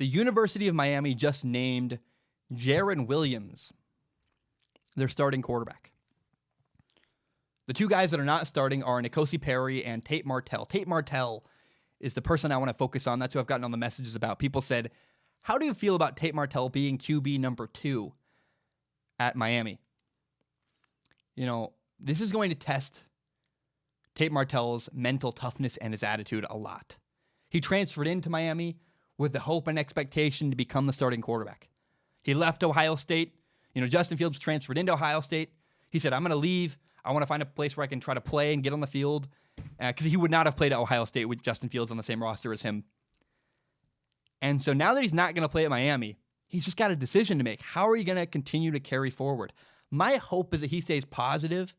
The University of Miami just named Jaron Williams their starting quarterback. The two guys that are not starting are N'Kosi Perry and Tate Martell. Tate Martell is the person I want to focus on. That's who I've gotten all the messages about. People said, how do you feel about Tate Martell being QB number 2 at Miami? You know, this is going to test Tate Martell's mental toughness and his attitude a lot. He transferred into Miami with the hope and expectation to become the starting quarterback. He left Ohio State. You know, Justin Fields transferred into Ohio State. He said, I'm going to leave. I want to find a place where I can try to play and get on the field. Because he would not have played at Ohio State with Justin Fields on the same roster as him. And so now that he's not going to play at Miami, he's just got a decision to make. How are you going to continue to carry forward? My hope is that he stays positive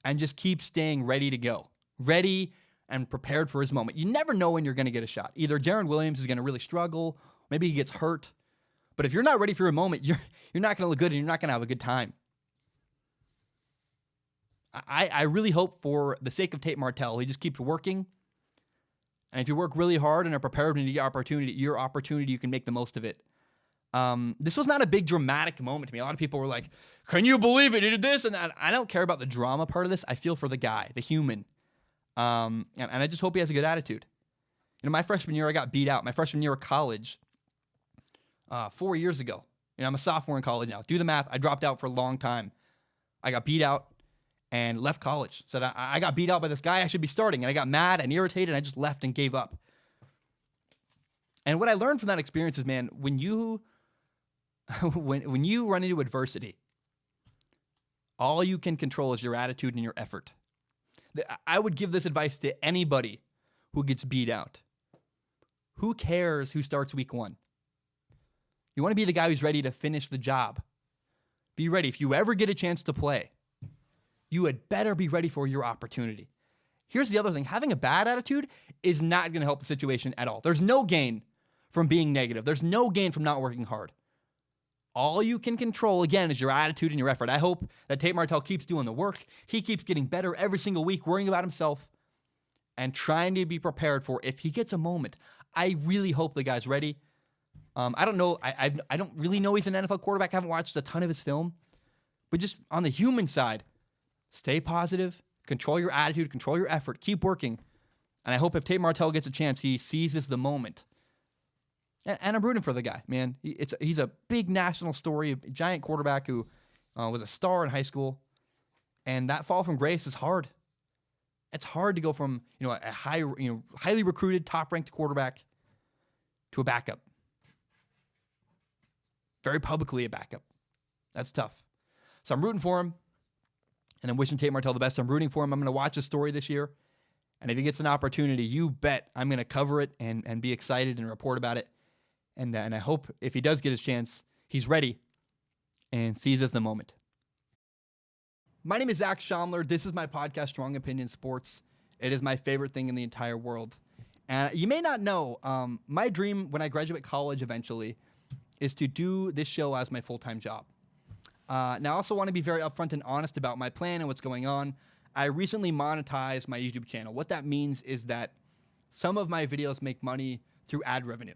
and just keeps staying ready to go. Ready and prepared for his moment. You never know when you're going to get a shot. Either Jaron Williams is going to really struggle, maybe he gets hurt. But if you're not ready for your moment, you're not going to look good and you're not going to have a good time. I really hope for the sake of Tate Martell, he just keeps working. And if you work really hard and are prepared when you get your opportunity, you can make the most of it. This was not a big dramatic moment to me. A lot of people were like, can you believe it? He did this and that. I don't care about the drama part of this. I feel for the guy, the human. And I just hope he has a good attitude. You know, my freshman year, I got beat out. My freshman year of college, 4 years ago. You know, I'm a sophomore in college now. Do the math. I dropped out for a long time. I got beat out and left college. Said I got beat out by this guy I should be starting. And I got mad and irritated and I just left and gave up. And what I learned from that experience is, man, when you run into adversity, all you can control is your attitude and your effort. I would give this advice to anybody who gets beat out. Who cares who starts week 1? You want to be the guy who's ready to finish the job. Be ready. If you ever get a chance to play, you had better be ready for your opportunity. Here's the other thing. Having a bad attitude is not going to help the situation at all. There's no gain from being negative. There's no gain from not working hard. All you can control, again, is your attitude and your effort. I hope that Tate Martell keeps doing the work. He keeps getting better every single week, worrying about himself and trying to be prepared for if he gets a moment. I really hope the guy's ready. I don't know. I don't really know he's an NFL quarterback. I haven't watched a ton of his film. But just on the human side, stay positive, control your attitude, control your effort, keep working. And I hope if Tate Martell gets a chance, he seizes the moment. And I'm rooting for the guy, man. He's a big national story, a giant quarterback who was a star in high school. And that fall from grace is hard. It's hard to go from, a highly recruited, top-ranked quarterback to a backup. Very publicly a backup. That's tough. So I'm rooting for him. And I'm wishing Tate Martell the best. I'm rooting for him. I'm going to watch his story this year. And if he gets an opportunity, you bet I'm going to cover it and be excited and report about it. And I hope if he does get his chance, he's ready and seizes the moment. My name is Zach Schomler. This is my podcast, Strong Opinion Sports. It is my favorite thing in the entire world. And you may not know, my dream when I graduate college eventually is to do this show as my full-time job. Now, I also want to be very upfront and honest about my plan and what's going on. I recently monetized my YouTube channel. What that means is that some of my videos make money through ad revenue.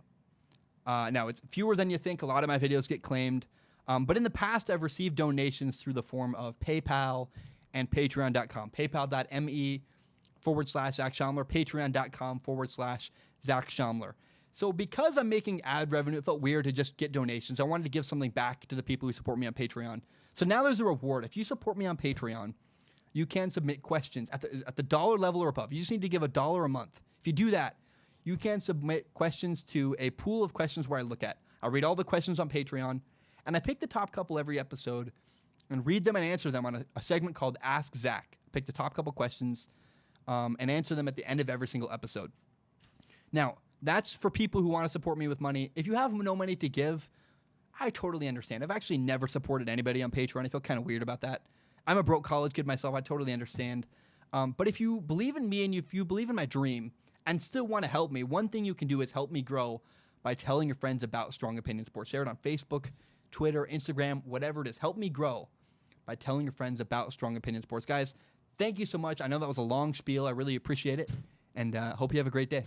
Now, it's fewer than you think. A lot of my videos get claimed. But in the past, I've received donations through the form of PayPal and Patreon.com. PayPal.me/Zach Schomler. Patreon.com/Zach Schomler. So because I'm making ad revenue, it felt weird to just get donations. I wanted to give something back to the people who support me on Patreon. So now there's a reward. If you support me on Patreon, you can submit questions at the dollar level or above. You just need to give $1 a month. If you do that, you can submit questions to a pool of questions where I look at. I'll read all the questions on Patreon, and I pick the top couple every episode and read them and answer them on a segment called Ask Zach. Pick the top couple questions and answer them at the end of every single episode. Now, that's for people who want to support me with money. If you have no money to give, I totally understand. I've actually never supported anybody on Patreon. I feel kind of weird about that. I'm a broke college kid myself. I totally understand. But if you believe in me and if you believe in my dream and still want to help me, one thing you can do is help me grow by telling your friends about Strong Opinion Sports. Share it on Facebook, Twitter, Instagram, whatever it is. Help me grow by telling your friends about Strong Opinion Sports. Guys, thank you so much. I know that was a long spiel. I really appreciate it. And hope you have a great day.